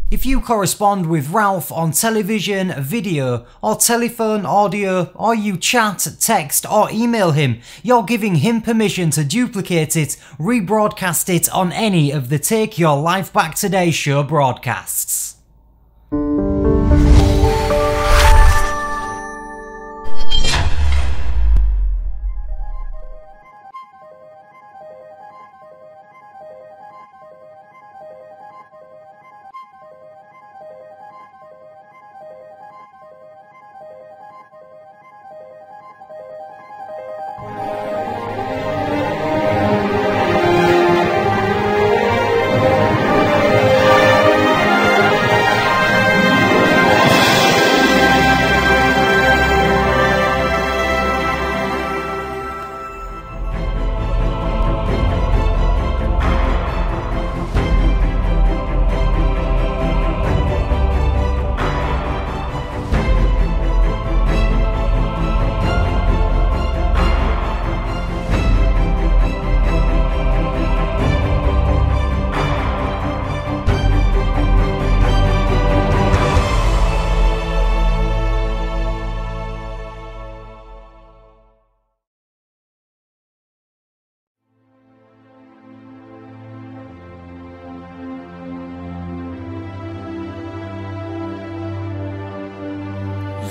If you correspond with Ralf on television, video, or telephone, audio, or you chat, text, or email him, you're giving him permission to duplicate it, rebroadcast it on any of the Take Your Life Back Today show broadcasts.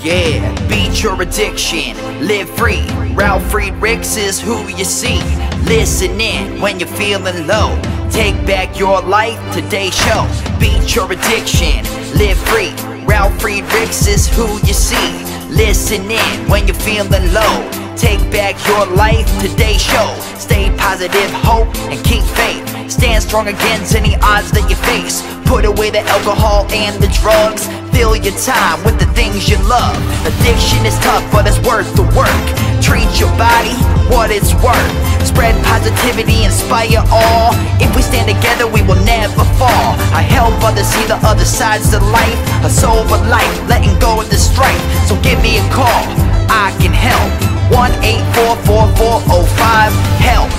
Yeah, beat your addiction, live free. Ralf Friedrichs is who you see. Listen in when you're feeling low. Take back your life, today's show. Beat your addiction, live free. Ralf Friedrichs is who you see. Listen in when you're feeling low. Take back your life, today's show. Stay positive, hope, and keep faith. Stand strong against any odds that you face. Put away the alcohol and the drugs. Fill your time with the things you love. Addiction is tough, but it's worth the work. Treat your body what it's worth. Spread positivity, inspire all. If we stand together, we will never fall. I help others see the other sides of life. A sober life, letting go of the strife. So give me a call, I can help. 1-844-4405-HELP.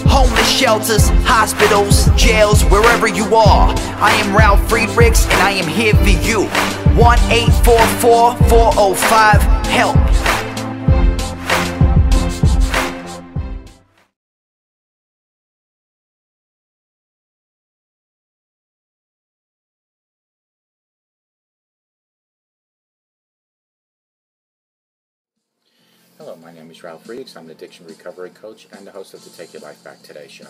Homeless shelters, hospitals, jails, wherever you are. I am Ralf Friedrichs and I am here for you. 1-844-405-HELP. Hello, my name is Ralf Friedrichs. I'm an addiction recovery coach and the host of the Take Your Life Back Today show.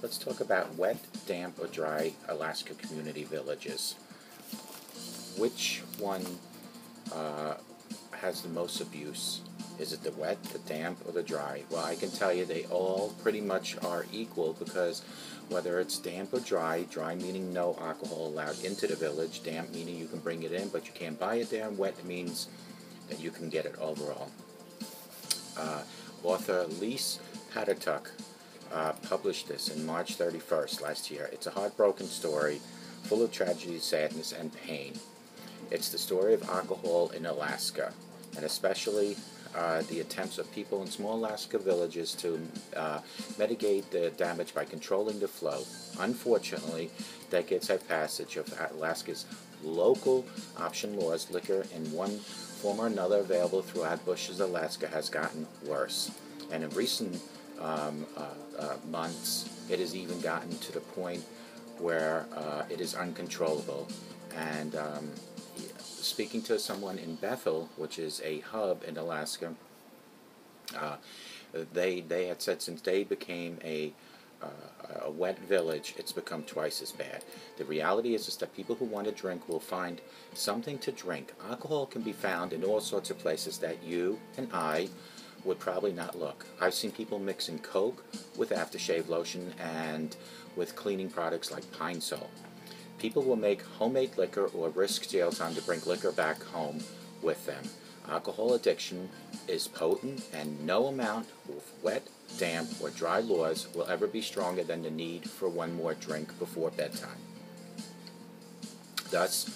Let's talk about wet, damp, or dry Alaska community villages. Which one has the most abuse? Is it the wet, the damp, or the dry? Well, I can tell you they all pretty much are equal, because whether it's damp or dry, dry meaning no alcohol allowed into the village, damp meaning you can bring it in but you can't buy it there, and wet means that you can get it overall. Author Lise Pattertuck published this in March 31st last year. It's a heartbroken story full of tragedy, sadness, and pain. It's the story of alcohol in Alaska, and especially the attempts of people in small Alaska villages to mitigate the damage by controlling the flow. Unfortunately, decades have passed of Alaska's local option laws. Liquor in one form or another available throughout Bush's Alaska has gotten worse, and in recent months it has even gotten to the point where it is uncontrollable. And speaking to someone in Bethel, which is a hub in Alaska, they had said since they became a wet village, it's become twice as bad. The reality is that people who want to drink will find something to drink. Alcohol can be found in all sorts of places that you and I would probably not look. I've seen people mixing Coke with aftershave lotion and with cleaning products like Pine Sol. People will make homemade liquor or risk jail time to bring liquor back home with them. Alcohol addiction is potent, and no amount of wet, damp, or dry laws will ever be stronger than the need for one more drink before bedtime. Thus,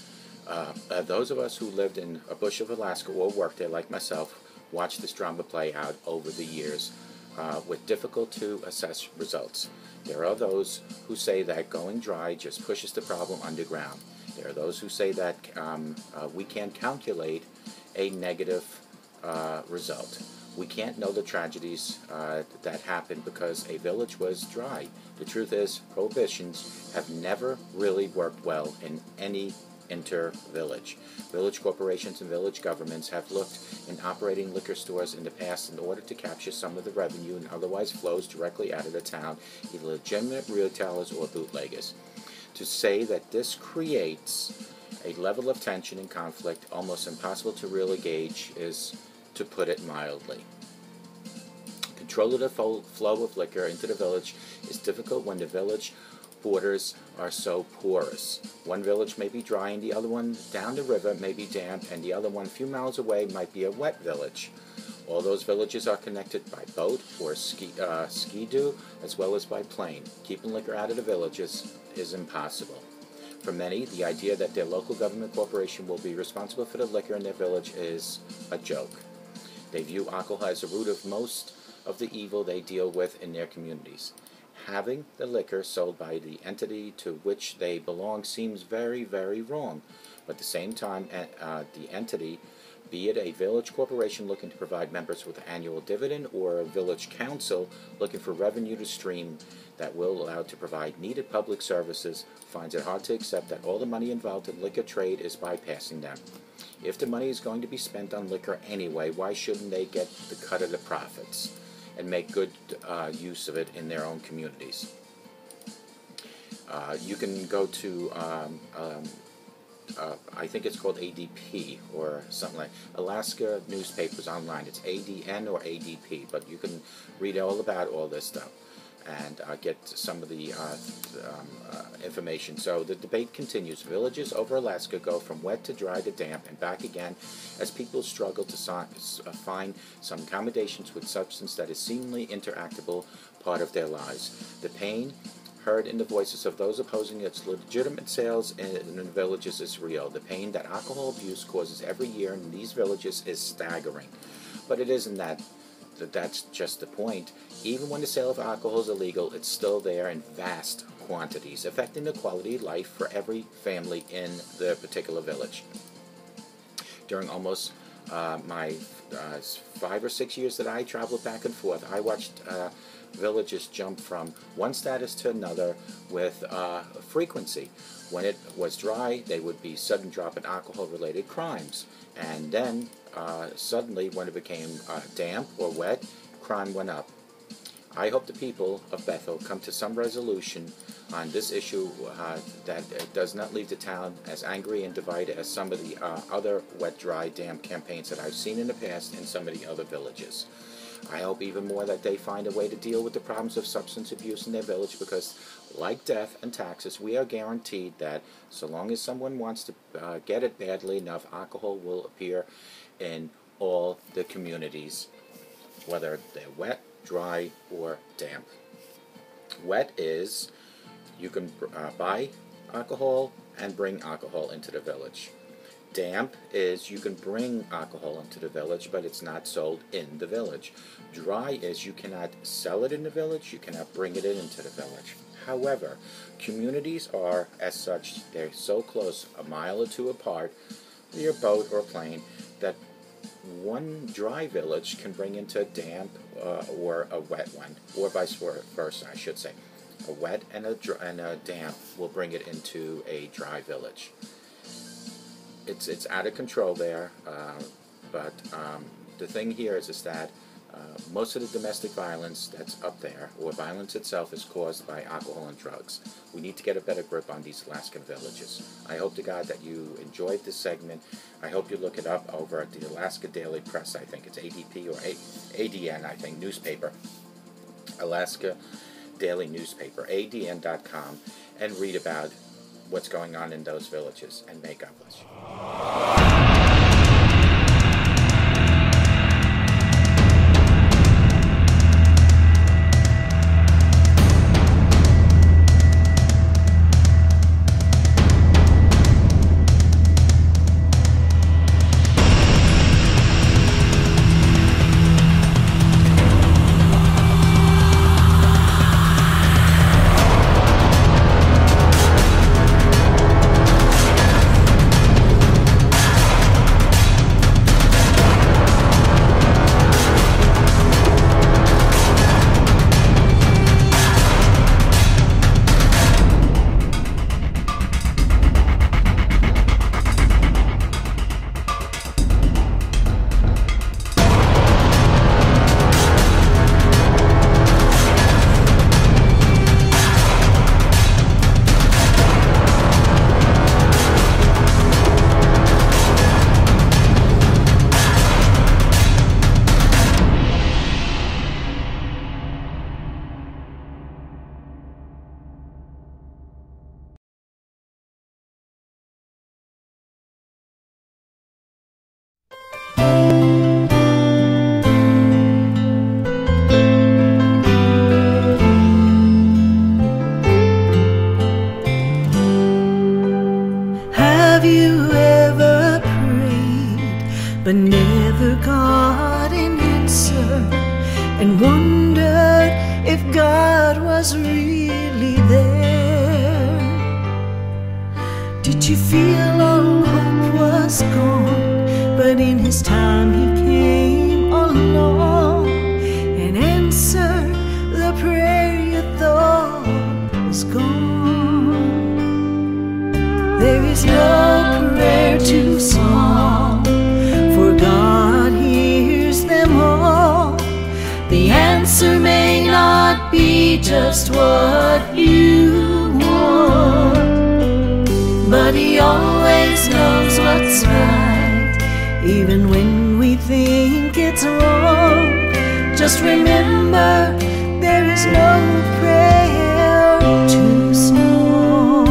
those of us who lived in a bush of Alaska or worked there, like myself, watched this drama play out over the years. with difficult to assess results. There are those who say that going dry just pushes the problem underground. There are those who say that we can't calculate a negative result. We can't know the tragedies that happened because a village was dry. The truth is, prohibitions have never really worked well in any inter-village. Village corporations and village governments have looked in operating liquor stores in the past in order to capture some of the revenue and otherwise flows directly out of the town, either legitimate retailers or bootleggers. To say that this creates a level of tension and conflict almost impossible to really gauge is to put it mildly. Control of the flow of liquor into the village is difficult when the village borders are so porous. One village may be dry and the other one down the river may be damp, and the other one a few miles away might be a wet village. All those villages are connected by boat or ski-doo as well as by plane. Keeping liquor out of the villages is impossible. For many, the idea that their local government corporation will be responsible for the liquor in their village is a joke. They view alcohol as the root of most of the evil they deal with in their communities. Having the liquor sold by the entity to which they belong seems very, very wrong. But at the same time, the entity, be it a village corporation looking to provide members with an annual dividend or a village council looking for revenue to stream that will allow to provide needed public services, finds it hard to accept that all the money involved in liquor trade is bypassing them. If the money is going to be spent on liquor anyway, why shouldn't they get the cut of the profits and make good use of it in their own communities? You can go to, I think it's called ADP or something like Alaska Newspapers online. It's ADN or ADP, but you can read all about all this stuff and get some of the information. So the debate continues. Villages over Alaska go from wet to dry to damp and back again as people struggle to find some accommodations with substance that is seemingly interactable part of their lives. The pain heard in the voices of those opposing its legitimate sales in the villages is real. The pain that alcohol abuse causes every year in these villages is staggering. But it isn't that's just the point. Even when the sale of alcohol is illegal, it's still there in vast quantities, affecting the quality of life for every family in the particular village. During almost my 5 or 6 years that I traveled back and forth, I watched villages jump from one status to another with frequency. When it was dry, they would be sudden drop in alcohol-related crimes. And then suddenly, when it became damp or wet, crime went up. I hope the people of Bethel come to some resolution on this issue that does not leave the town as angry and divided as some of the other wet, dry, damp campaigns that I've seen in the past in some of the other villages. I hope even more that they find a way to deal with the problems of substance abuse in their village, because like death and taxes, we are guaranteed that so long as someone wants to get it badly enough, alcohol will appear in all the communities, whether they're wet, dry, or damp. Wet is you can buy alcohol and bring alcohol into the village. Damp is you can bring alcohol into the village, but it's not sold in the village. Dry is you cannot sell it in the village, you cannot bring it into the village. However, communities are, as such, they're so close, a mile or two apart, via boat or plane, that one dry village can bring into a damp or a wet one, or vice versa, I should say. A wet and a damp will bring it into a dry village. It's out of control there, but the thing here is that most of the domestic violence that's up there, or violence itself, is caused by alcohol and drugs. We need to get a better grip on these Alaskan villages. I hope to God that you enjoyed this segment. I hope you look it up over at the Alaska Daily Press. I think it's ADP or ADN, I think, newspaper. Alaska Daily Newspaper, ADN.com, and read about what's going on in those villages, and may God bless you. never got an answer and wondered if God was really there? Did you feel all hope was gone, but in His time He came along and answered the prayer you thought was gone? There is no prayer too small, for God hears them all. The answer may not be just what you want, but He always knows what's right, even when we think it's wrong. Just remember, there is no prayer too small.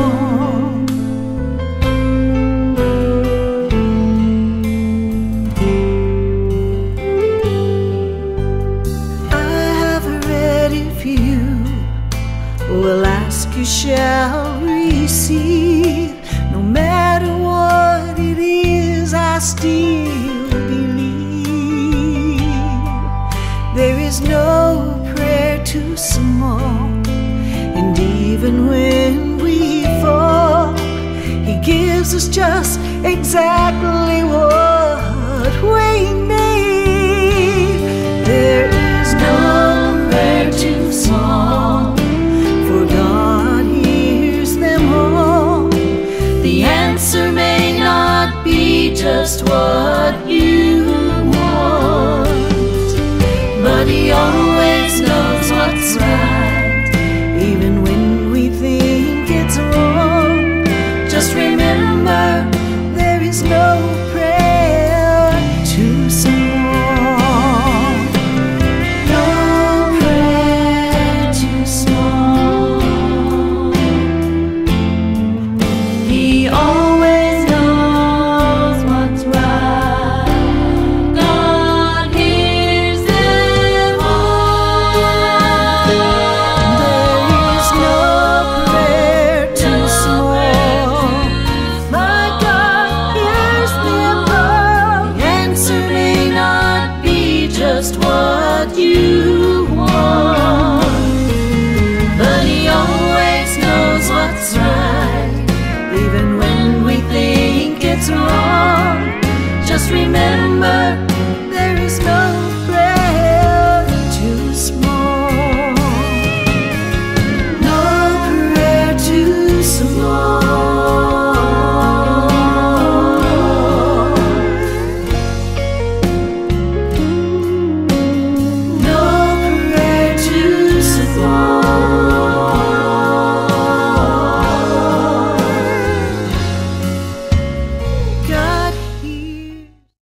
I have read if you will ask, you shall receive. No matter what it is, I still believe. There is no prayer too small, and even when we fall, He gives us just exactly what we need. There is no prayer too small, for God hears them all. The answer may not be just what you want, but He always knows what's right, even when we think it's wrong. Just remember, there is no prayer too small. No prayer too small. He always knows what's right. God hears them all. There is no prayer too small. My God hears them all. The answer may not be just what you want, but He always knows what's right, even when we think it's wrong. Just remember,